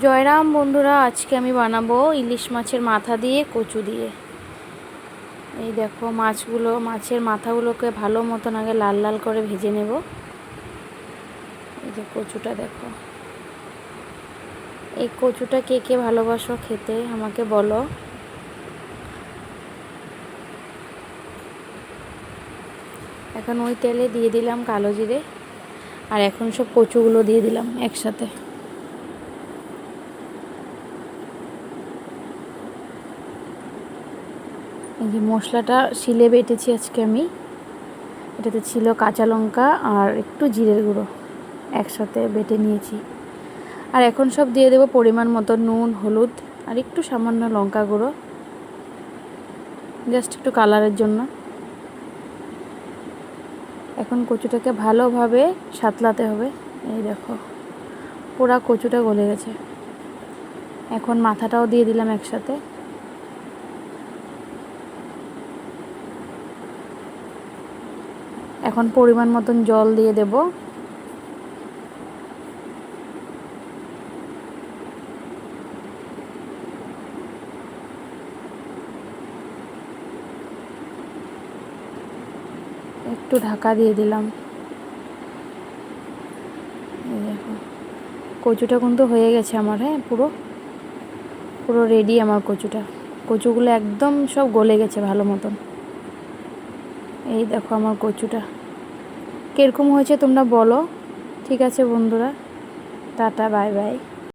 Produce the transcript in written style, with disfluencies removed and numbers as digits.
জয়রাম বন্ধুরা, আজকে আমি বানাবো ইলিশ মাছের মাথা দিয়ে কচু দিয়ে। এই দেখো মাছের মাথাগুলোকে ভালো মতন আগে লাল লাল করে ভেজে নেব। এই যে কচুটা দেখো, এই কচুটা কে কে ভালোবাসো খেতে আমাকে বলো। এখন ওই তেলে দিয়ে দিলাম কালো জিরে, আর এখন সব কচুগুলো দিয়ে দিলাম একসাথে। এই যে মশলাটা শিলে বেটেছি আজকে আমি। এটাতে ছিল কাঁচা লঙ্কা আর একটু জিরের গুঁড়ো, একসাথে বেটে নিয়েছি। আর এখন সব দিয়ে দেবো পরিমাণ মতো নুন, হলুদ আর একটু সামান্য লঙ্কা গুঁড়ো, জাস্ট একটু কালারের জন্য। এখন কচুটাকে ভালোভাবে সাঁতলাতে হবে। এই দেখো পুরা কচুটা গলে গেছে। এখন মাথাটাও দিয়ে দিলাম একসাথে। এখন পরিমাণ মতন জল দিয়ে দেব। একটু ঢাকা দিয়ে দিলাম। এই দেখো কচুটা কিন্তু হয়ে গেছে আমার। পুরো পুরো রেডি আমার কচুটা। কচুগুলো একদম সব গলে গেছে ভালো মতন। এই দেখো আমার কচুটা কীরকম হয়েছে তোমরা বলো। ঠিক আছে বন্ধুরা, টাটা, বাই বাই।